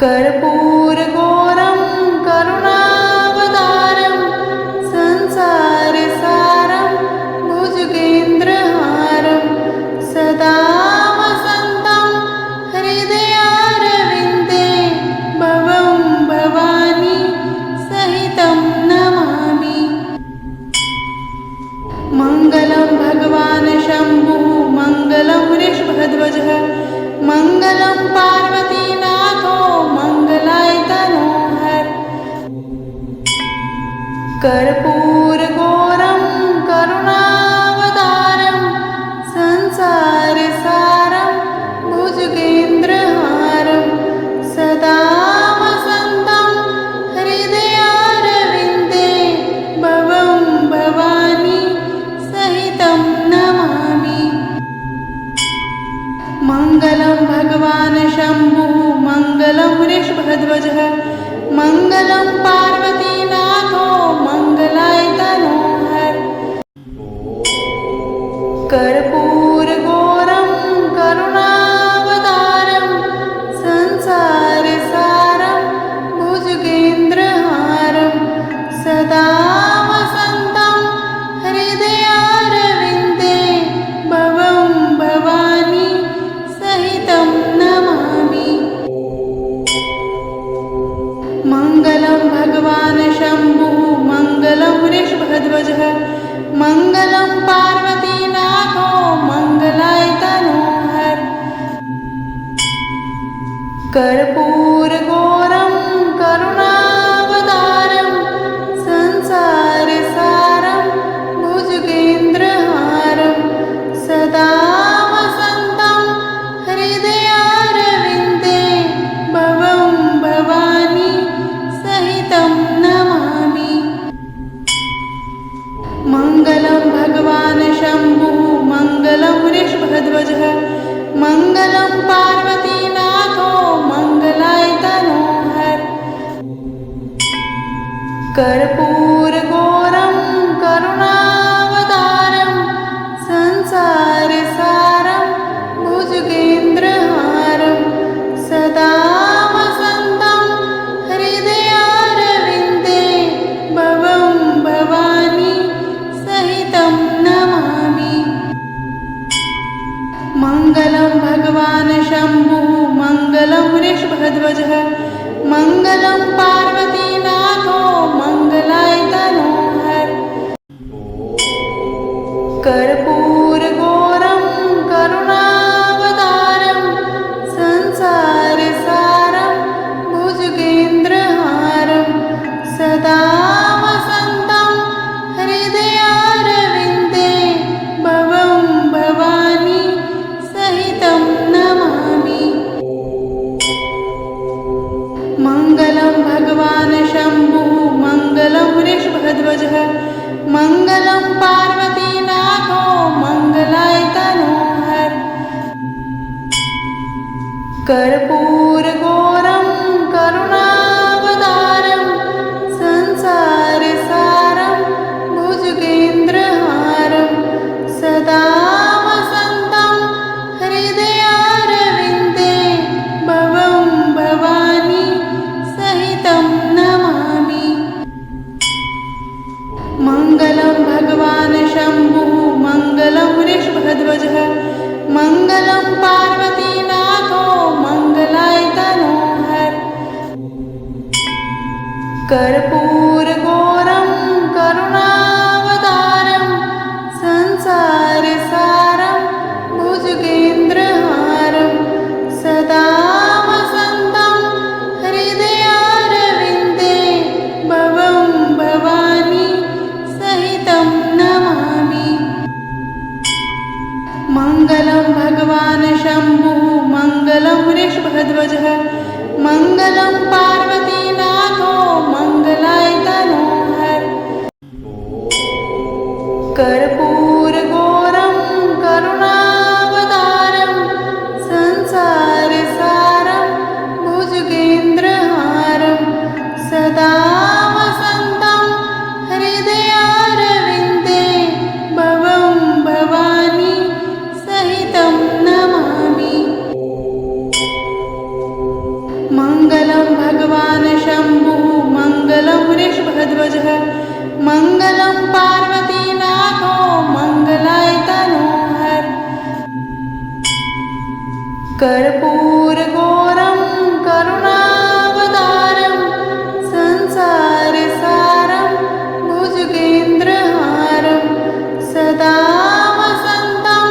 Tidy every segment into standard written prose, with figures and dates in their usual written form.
कर्पूरगौरं करुणावतारं संसारसारं भुजगेन्द्रहारं सदा वसन्तं हृदयारविन्दे भवं भवानी सहितं नमामि। मङ्गलं भगवान् शम्भुः मङ्गलं वृषभध्वजः मङ्गलं पार्वतीनाथो मङ्गलाय तनोहर। कर्पूरगौरं करुणावतारं संसारसारं भुजगेन्द्रहारं सदा वसन्तं हृदयारविन्दे भवं भवानी सहितं नमामि। मङ्गलं भगवान् शम्भुः मङ्गलं वृषभध्वजः मङ्गलं पार्वतीनाथो मङ्गलाय तनोहर। कर्पूरगौरं करुणावतारं संसारसारं भुजगेन्द्रहारं सदा वसन्तं हृदयारविन्दे भवं भवानी सहितं नमामि। मङ्गलं भगवान् शम्भुः मङ्गलं वृषभध्वजः मङ्गलं पार्वतीनाथो मङ्गलाय तनोहर। कर्पूरगौरं करुणावतारं संसारसारं भुजगेन्द्रहारं सदा वसन्तं हृदयारविन्दे भवं भवानी सहितं नमामि। मङ्गलं भगवान् शम्भुः मङ्गलं वृषभध्वजः मङ्गलं पार्वतीनाथो मङ्गलाय तनोहर। कर्पूरगौरं करुणावतारं संसारसारं भुजगेन्द्रहारं सदा वसन्तं हृदयारविन्दे भवं भवानी सहितं नमामि। मङ्गलं भगवान् शम्भुः मङ्गलं वृषभध्वजः मङ्गलं पार्वतीनाथो मङ्गलाय तनोहर। कर्पूरगौरं करुणावतारं संसारसारं भुजगेन्द्रहारं सदा वसन्तं हृदयारविन्दे भवं भवानी सहितं नमामि। मङ्गलं भगवान् शम्भुः मङ्गलं वृषभध्वजः मङ्गलं पार्वतीनाथो मङ्गलाय तनोहर। कर्पूरगौरं करुणावतारं संसारसारं भुजगेन्द्रहारं सदा वसन्तं हृदयारविन्दे भवं भवानी सहितं नमामि। मङ्गलं भगवान् शम्भुः मङ्गलं वृषभध्वजः मङ्गलं पार्वतीनाथो मङ्गलाय तनोहर। कर्पूरगौरं करुणावतारं संसारसारं भुजगेन्द्रहारं सदा वसन्तं हृदयारविन्दे भवं भवानी सहितं नमामि। मङ्गलं भगवान् शम्भुः मङ्गलं वृषभध्वजः मङ्गलं पार्वतीनाथो मङ्गलाय तनोहर। कर्पूरगौरं करुणावतारं संसारसारं भुजगेन्द्रहारं सदा वसन्तं हृदयारविन्दे भवं भवानी सहितं नमामि। मङ्गलं वृषभध्वजः मङ्गलं पार्वतीनाथो मङ्गलाय तनोहर कर्पूरगौरं करुणावतारं संसारसारं भुजगेन्द्रहारं सदा वसन्तं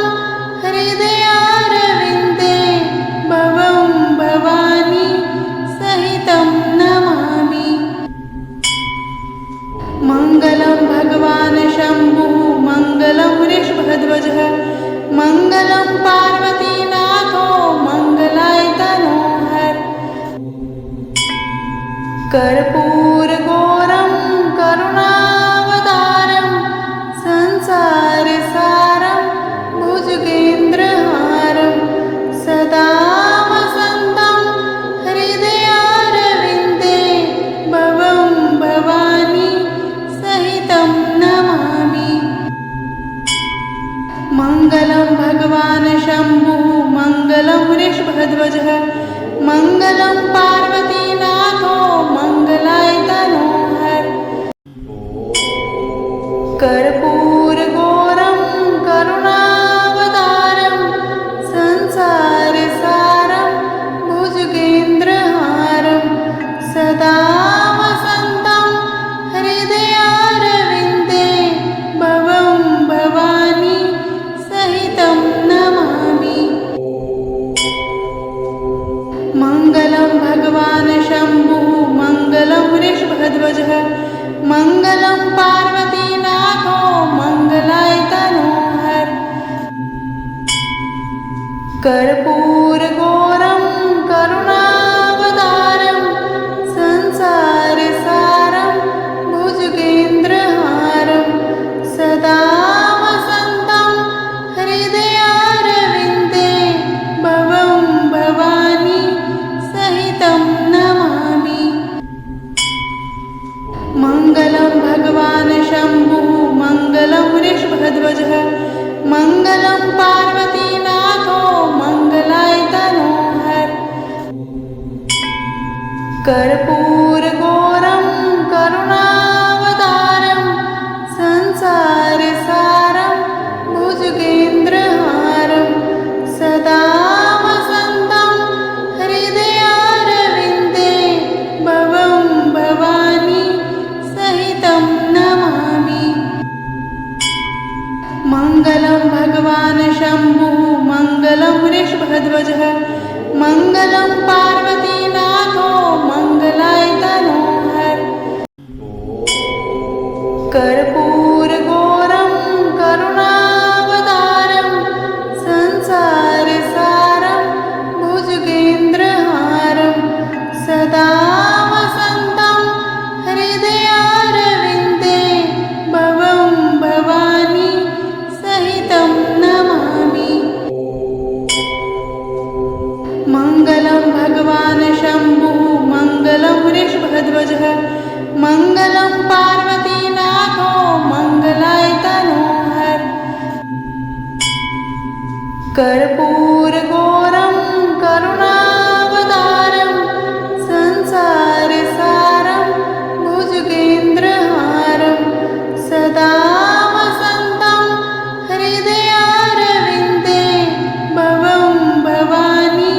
हृदयारविन्दे भवं भवानी सहितं नमामि मङ्गलं भगवान् शम्भुः मङ्गलं वृषभध्वजः मङ्गलं पार्वतीनाथो मङ्गलाय तनोहर कर्पूरगौरं करुणावतारं संसारसारं भुजगेन्द्रहारं सदा वसन्तं हृदयारविन्दे भवं भवानी सहितं नमामि मङ्गलं भगवान् शम्भुः मङ्गलं वृषभध्वजः मङ्गलं पार्वतीनाथो मङ्गलाय तनोहर कर्पूरगौरं करुणावतारं संसारसारं भुजगेन्द्रहारं सदा वसन्तं हृदयारविन्दे भवं भवानी सहितं नमामि मङ्गलं भगवान् शम्भुः मङ्गलं वृषभध्वजः मङ्गलं पार्वतीनाथो मङ्गलाय तनोहर कर्पूरगौरं करुणावतारं संसारसारं भुजगेन्द्रहारं सदा वसन्तं हृदयारविन्दे भवं भवानी सहितं नमामि मङ्गलं भगवान् शम्भुः मङ्गलं वृषभध्वजः मङ्गलं पार्वतीनाथो मङ्गलाय तनोहर कर्पूरगौरं करुणावतारं संसारसारं भुजगेन्द्रहारं सदा वसन्तं हृदयारविन्दे भवं भवानी सहितं नमामि मङ्गलं भगवान् शम्भुः मङ्गलं वृषभध्वजः मङ्गलं पार्वतीनाथो मङ्गलाय तनोहर कर्पूरगौरं करुणावतारं संसारसारं भुजगेन्द्रहारं सदा वसन्तं हृदयारविन्दे भवं भवानी सहितं नमामि मङ्गलं भगवान् शम्भुः मङ्गलं वृषभध्वजः मङ्गलं पार्वतीनाथो मङ्गलाय तनोहर कर्पूरगौरं करुणावतारं संसारसारं भुजगेन्द्रहारं सदा वसन्तं हृदयारविन्दे भवं भवानी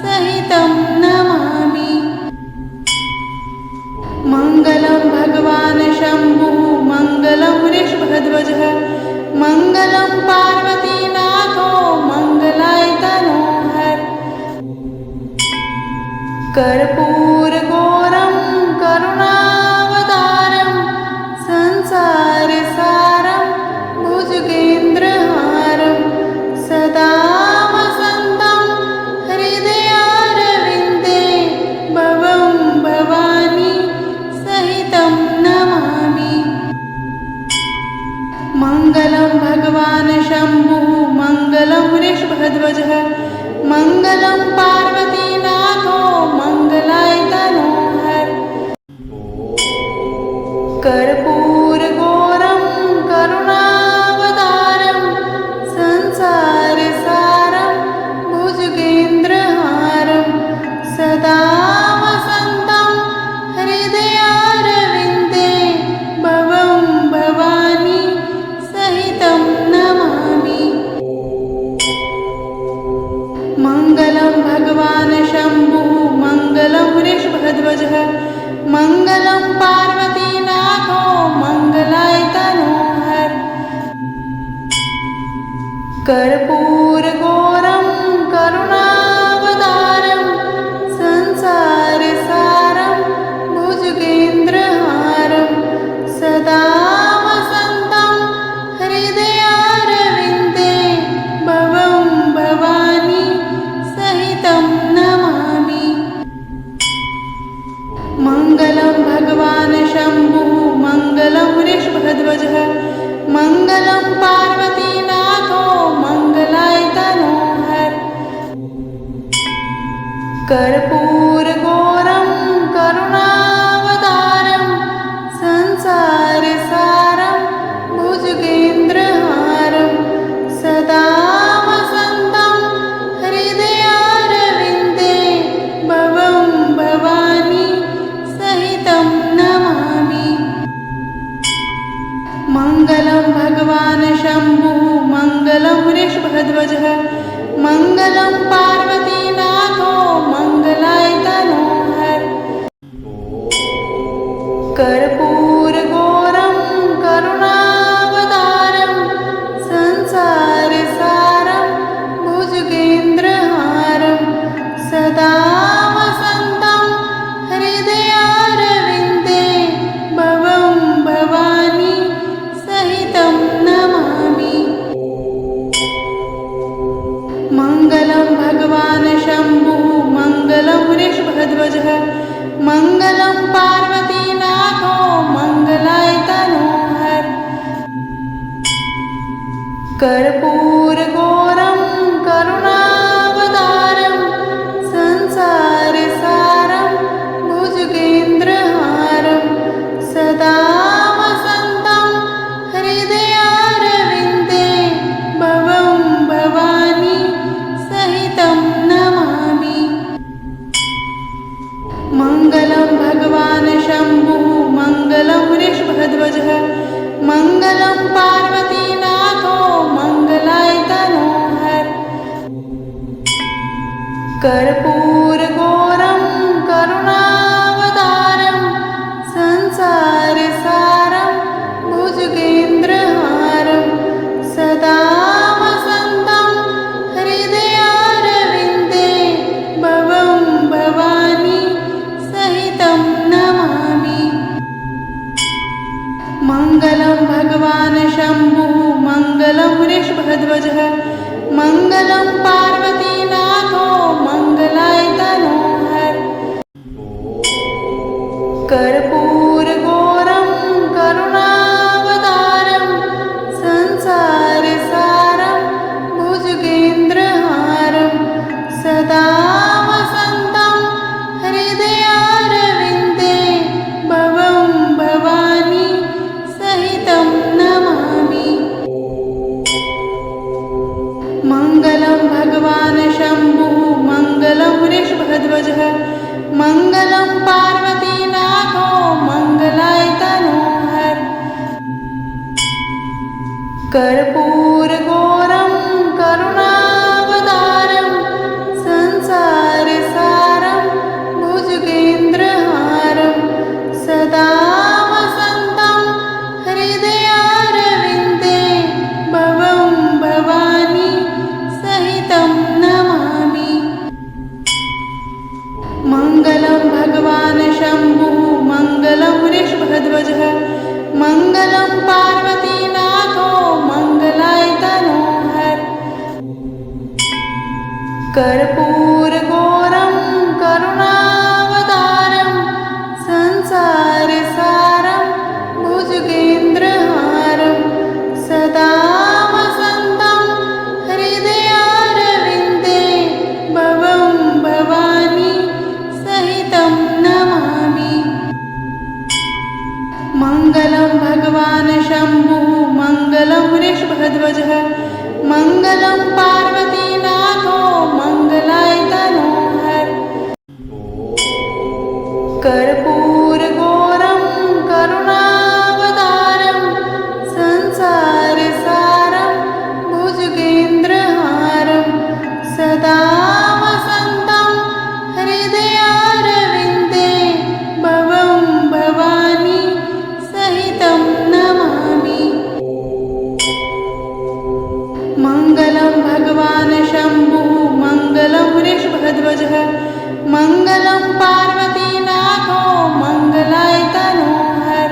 सहितं नमामि मङ्गलं भगवान् शम्भुः मङ्गलं वृषभध्वजः मङ्गलं पार्वतीनाथो मङ्गलाय तनोहर कर्पूरगौरं करुणावतारं संसारसारं भुजगेन्द्रहारं सदा वसन्तं हृदयारविन्दे भवं भवानी सहितं नमामि मङ्गलं भगवान् शम्भुः मङ्गलं वृषभध्वजः मङ्गलं पार्वतीनाथो मङ्गलाय तनोहर कर्पूरगौरं करुणावतारं संसारसारं भुजगेन्द्रहारं सदा वसन्तं हृदयारविन्दे भवं भवानी सहितं नमामि। मङ्गलं भगवान् शम्भुः मङ्गलं वृषभध्वजः मङ्गलं पार्वतीनाथो मङ्गलाय तनोहर। कर्पूरगौरं करुणावतारं संसारसारं भुजगेन्द्रहारं सदा वसन्तं हृदयारविन्दे भवं भवानी सहितं नमामि। मङ्गलं भगवान् शम्भुः मङ्गलं वृषभध्वजः मङ्गलं पार्वतीनाथो मङ्गलाय तनोहर। कर्पूरगौरं करुणावतारं संसारसारं भुजगेन्द्रहारं सदा वसन्तं हृदयारविन्दे भवं भवानी सहितं नमामि। मङ्गलं भगवान् शम्भुः मङ्गलं वृषभध्वजः मङ्गलं पार्वतीनाथो मङ्गलाय तनोहर। कर्पूरगौरं करुणावतारं संसारसारं भुजगेन्द्रहारं सदा वसन्तं हृदयारविन्दे भवं भवानी सहितं नमामि। मङ्गलं भगवान् शम्भुः मङ्गलं वृषभध्वजः मङ्गलं पार्वतीनाथो मङ्गलाय तनोहर। कर्पूरगौरं करुणावतारं संसारसारं भुजगेन्द्रहारं सदा वसन्तं हृदयारविन्दे भवं भवानी सहितं नमामि। मङ्गलं भगवान् शम्भुः मङ्गलं वृषभध्वजः मङ्गलं पार्वतीनाथो मङ्गलाय तनोहर। कर्पूरगौरं करुणावतारं संसारसारं भुजगेन्द्रहारं सदा वसन्तं हृदयारविन्दे भवं भवानी सहितं नमामि। मङ्गलं भगवान् शम्भुः मङ्गलं वृषभध्वजः मङ्गलं पार्वतीनाथो मङ्गलाय तनोहर। कर्पूरगौरं करुणावतारं संसारसारं भुजगेन्द्रहारं सदा वसन्तं हृदयारविन्दे भवं भवानी सहितं नमामि। मङ्गलं भगवान् शम्भुः मङ्गलं वृषभध्वजः मङ्गलं पार्वतीनाथो मङ्गलाय तनोहर। कर्पूरगौरं करुणावतारं संसारसारं भुजगेन्द्रहारं सदा वसन्तं हृदयारविन्दे भवं भवानी सहितं नमामि। मङ्गलं भगवान् शम्भुः मङ्गलं वृषभध्वजः मङ्गलं पार्वतीनाथो मङ्गलाय तनोहर। कर्पूरगौरं करुणावतारं संसारसारं भुजगेन्द्रहारं सदा वसन्तं हृदयारविन्दे भवं भवानी सहितं नमामि। मङ्गलं वृषभध्वजः मङ्गलं पार्वतीनाथो मङ्गलाय तनोहर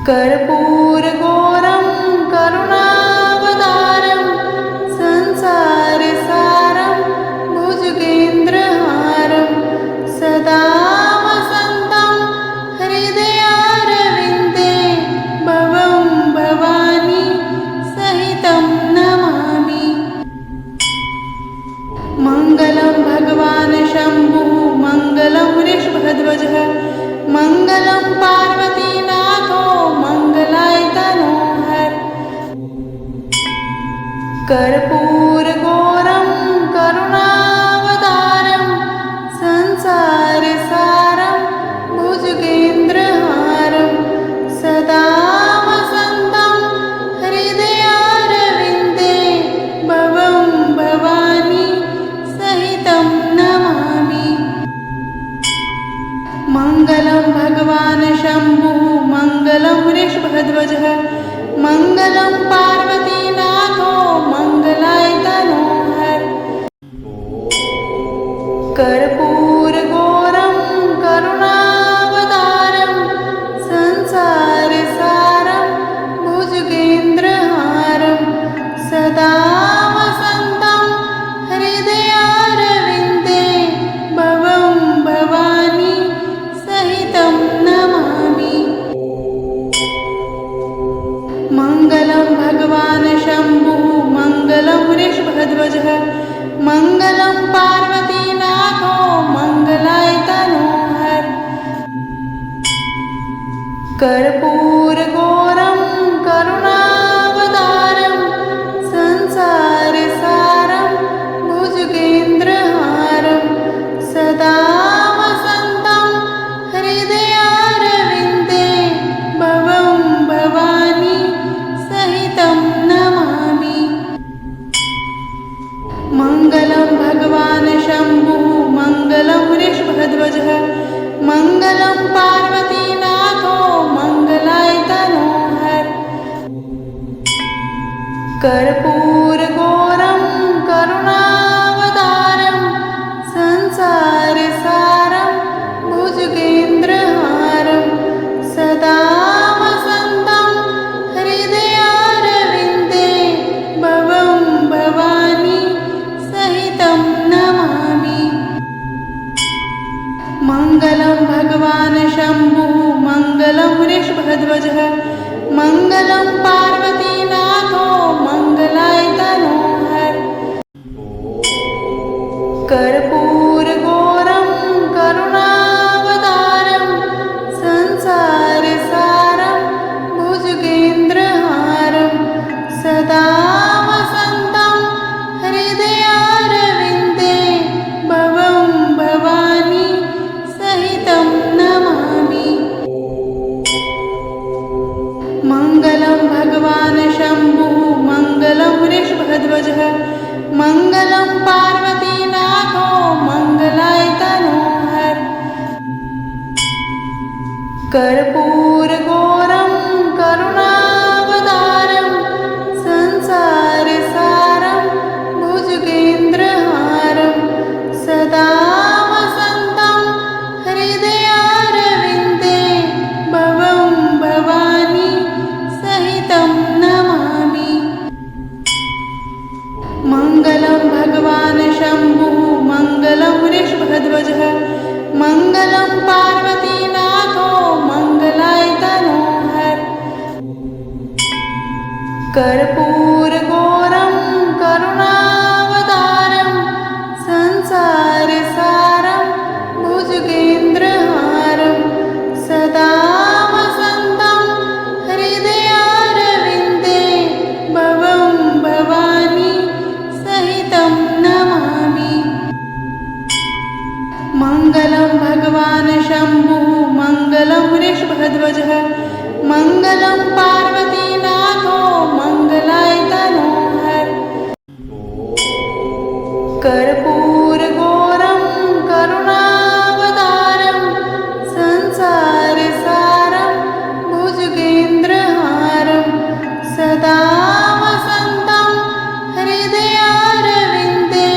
कर्पूरगौरं करुणावतारं संसारसारं भुजगेन्द्रहारं सदा वसन्तं हृदयारविन्दे भवं भवानी सहितं नमामि मङ्गलं भगवान् शम्भुः मङ्गलं वृषभध्वजः मङ्गलं पार्वतीनाथो मङ्गलाय तनोहर कर्पूरगौरं करुणावतारं संसारसारं भुजगेन्द्रहारं सदा वसन्तं हृदयारविन्दे भवं भवानी सहितं नमामि मङ्गलं भगवान् शम्भुः मङ्गलं वृषभध्वजः मङ्गलं पार्वतीनाथो मङ्गलाय तनोहर कर्पूरगौरं करुणावतारं संसारसारं भुजगेन्द्रहारं सदा वसन्तं हृदयारविन्दे भवं भवानी सहितं नमामि मङ्गलं भगवान् शम्भुः मङ्गलं वृषभध्वजः मङ्गलं पार्वतीनाथो मङ्गलाय तनोहर कर्पूरगौरं करुणावतारं संसारसारं भुजगेन्द्रहारं सदा वसन्तं हृदयारविन्दे भवं भवानी सहितं नमामि मङ्गलं भगवान् शम्भुः मङ्गलं वृषभध्वजः मङ्गलं पार्वतीनाथो मङ्गलाय तनोहर कर्पूरगौरं करुणावतारं संसारसारं भुजगेन्द्रहारं सदा वसन्तं हृदयारविन्दे भवं भवानी सहितं नमामि मङ्गलं भगवान् शम्भुः मङ्गलं वृषभध्वजः मङ्गलं पार्वतीनाथो मङ्गलाय तनोहर कर्पूरगौरं करुणावतारं संसारसारं भुजगेन्द्रहारं सदा वसन्तं हृदयारविन्दे भवं भवानी सहितं नमामि मङ्गलं भगवान् शम्भुः मङ्गलं वृषभध्वजः मङ्गलं पार्वतीनाथो मङ्गलाय तनोहर कर्पूरगौरं करुणावतारं संसारसारं भुजगेन्द्रहारं सदा वसन्तं हृदयारविन्दे भवं भवानी सहितं नमामि मङ्गलं भगवान् शम्भुः मङ्गलं वृषभध्वजः मङ्गलं पार्वतीनाथो मङ्गलाय तनोहर कर्पूरगौरं करुणावतारं संसारसारं भुजगेन्द्रहारं सदा वसन्तं हृदयारविन्दे भवं भवानी सहितं नमामि मङ्गलं भगवान् शम्भुः मङ्गलं वृषभध्वजः मङ्गलं पार्वतीनाथो मङ्गलाय तनोहर कर्पूरगौरं करुणावतारं संसारसारं भुजगेन्द्रहारं सदा वसन्तं हृदयारविन्दे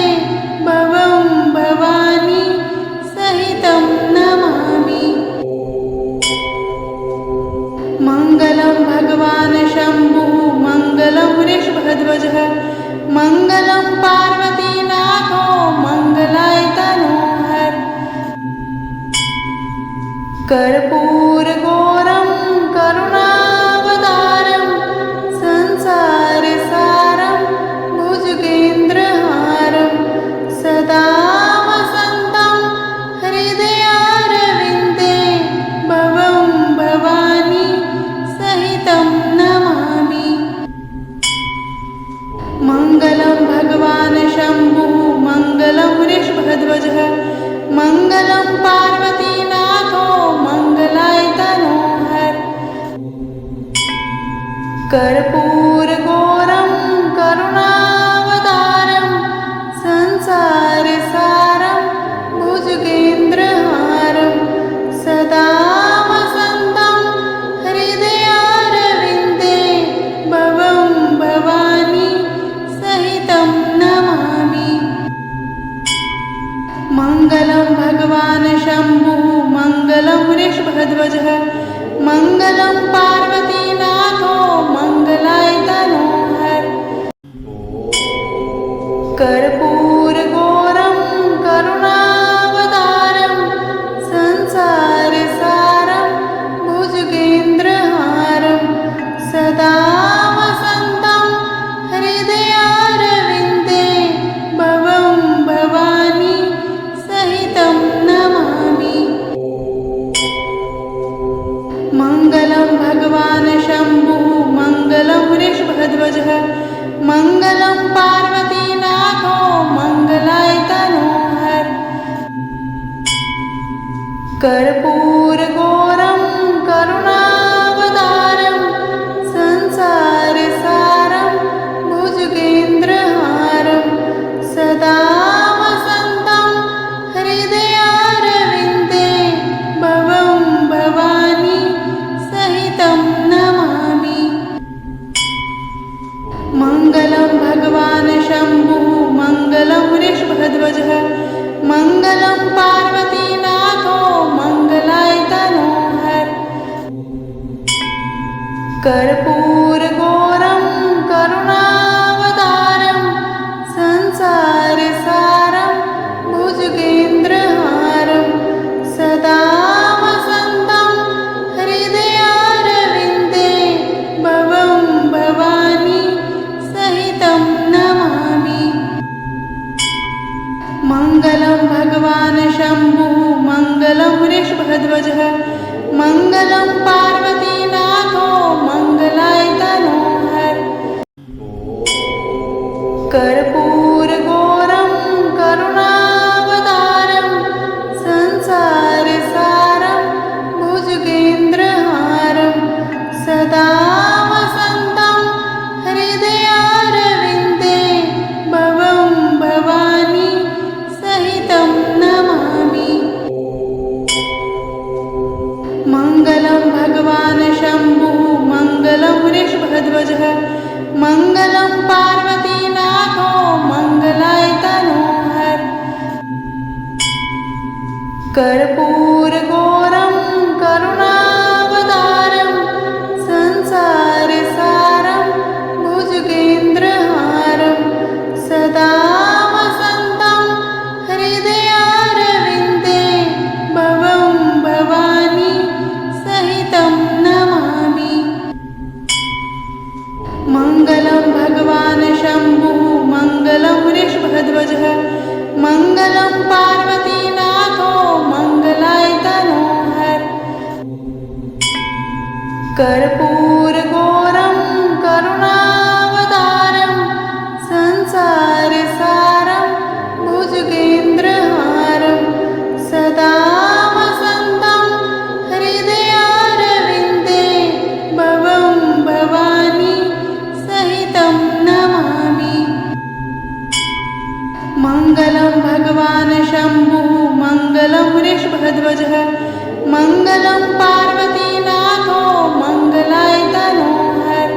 कर्पूरगौरं करुणावतारं संसारसारं भुजगेन्द्रहारं सदा वसन्तं हृदयारविन्दे भवं भवानी सहितं नमामि। मङ्गलं भगवान् शम्भुः मङ्गलं वृषभध्वजः मङ्गलं पार्वतीनाथो मङ्गलाय तनोहर। कर्पूरगौरं करुणावतारं संसारसारं भुजगेन्द्रहारं सदा वसन्तं हृदयारविन्दे भवं भवानी सहितं नमामि। मङ्गलं भगवान् शम्भुः मङ्गलं वृषभध्वजः मङ्गलं पार्वतीनाथो मङ्गलाय तनोहर। कर्पूरगौरं करुणावतारं संसारसारं भुजगेन्द्रहारं सदा वसन्तं हृदयारविन्दे भवं भवानी सहितं नमामि। मङ्गलं भगवान् शम्भुः मङ्गलं वृषभध्वजः मङ्गलं पार्वतीनाथो मङ्गलाय तनोहर। कर्पूरगौरं करुणावतारं संसारसारं भुजगेन्द्रहारं सदा वसन्तं हृदयारविन्दे भवं भवानी सहितं नमामि। मङ्गलं भगवान् शम्भुः मङ्गलं वृषभध्वजः मङ्गलं पार्वतीनाथो मङ्गलाय तनोहर। कर्पूरगौरं करुणावतारं संसारसारं भुजगेन्द्रहारं सदा वसन्तं हृदयारविन्दे भवं भवानी सहितं नमामि। मङ्गलं भगवान् शम्भुः मङ्गलं वृषभध्वजः मङ्गलं पार्वतीनाथो मङ्गलाय तनोहर। कर्पूरगौरं करुणावतारं संसारसारं भुजगेन्द्रहारं सदा वसन्तं हृदयारविन्दे भवं भवानी सहितं नमामि। मङ्गलं भगवान् शम्भुः मङ्गलं वृषभध्वजः मङ्गलं पार्वतीनाथो मङ्गलाय तनोहर। कर्पूरगौरं करुणावतारं संसारसारं भुजगेन्द्रहारं सदा वसन्तं हृदयारविन्दे भवं भवानी सहितं नमामि। मङ्गलं भगवान् शम्भुः मङ्गलं वृषभध्वजः मङ्गलं पार्वतीनाथो मङ्गलाय तनोहर।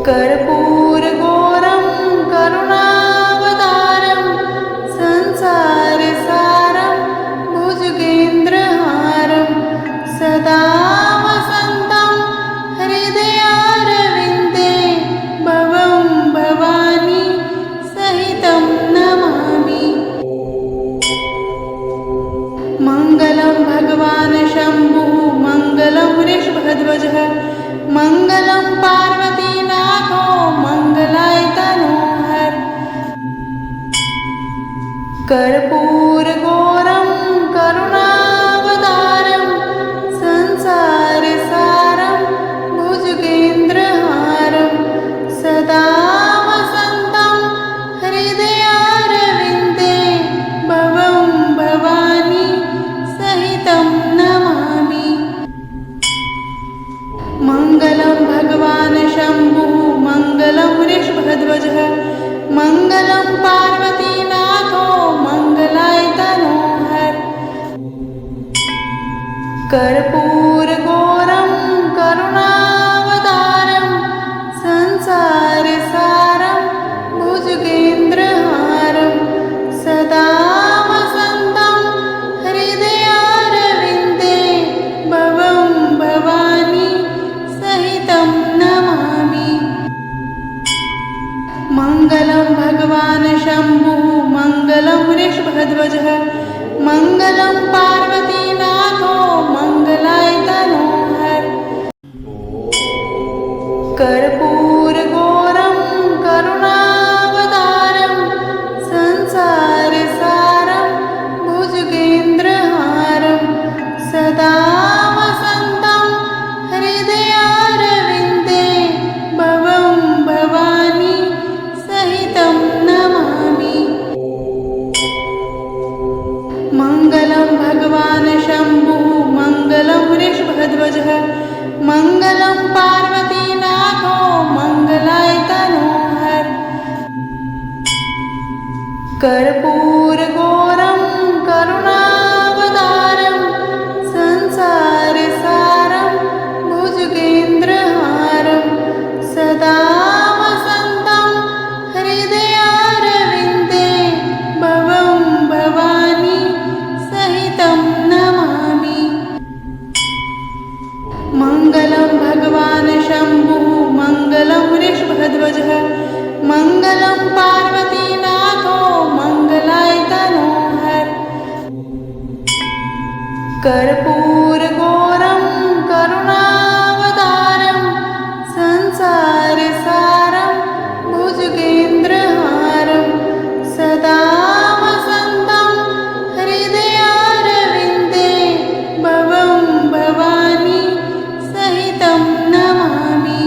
कर्पूरगौरं करुणावतारं संसारसारं भुजगेन्द्रहारं सदा वसन्तं हृदयारविन्दे भवं भवानी सहितं नमामि। मङ्गलं भगवान् शम्भुः मङ्गलं वृषभध्वजः मङ्गलं पार्वतीनाथो मङ्गलाय तनोहर। कर्पूरगौरं करुणावतारं संसारसारं भुजगेन्द्रहारं सदा वसन्तं हृदयारविन्दे भवं भवानी सहितं नमामि। मङ्गलं कर्पूरगौरं करुणावतारं संसारसारं भुजगेन्द्रहारं सदा वसन्तं हृदयारविन्दे भवं भवानी सहितं नमामि। मङ्गलं भगवान् शम्भुः मङ्गलं वृषभध्वजः मङ्गलं पार्वतीनाथो मङ्गलाय तनोहर। कर्पूरगौरं करुणावतारं संसारसारं भुजगेन्द्रहारं सदा वसन्तं हृदयारविन्दे भवं भवानी सहितं नमामि। मङ्गलं भगवान् शम्भुः मङ्गलं वृषभध्वजः मङ्गलं पार्वतीनाथो मङ्गलाय तनोहर। कर्पूरगौरं करुणावतारं संसारसारं भुजगेन्द्रहारं सदा वसन्तं हृदयारविन्दे भवं भवानी सहितं नमामि। मङ्गलं भगवान् शम्भुः मङ्गलं वृषभध्वजः मङ्गलं पार्वतीनाथो मङ्गलाय तनोहर। कर्पूरगौरं करुणावतारं संसारसारं भुजगेन्द्रहारं सदा वसन्तं हृदयारविन्दे भवं भवानी सहितं नमामि।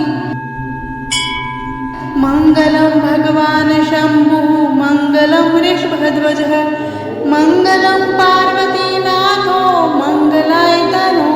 मङ्गलं भगवान् शम्भुः मङ्गलं वृषभध्वजः मङ्गलं पार्वतीनाथो मङ्गलाय तनोहर।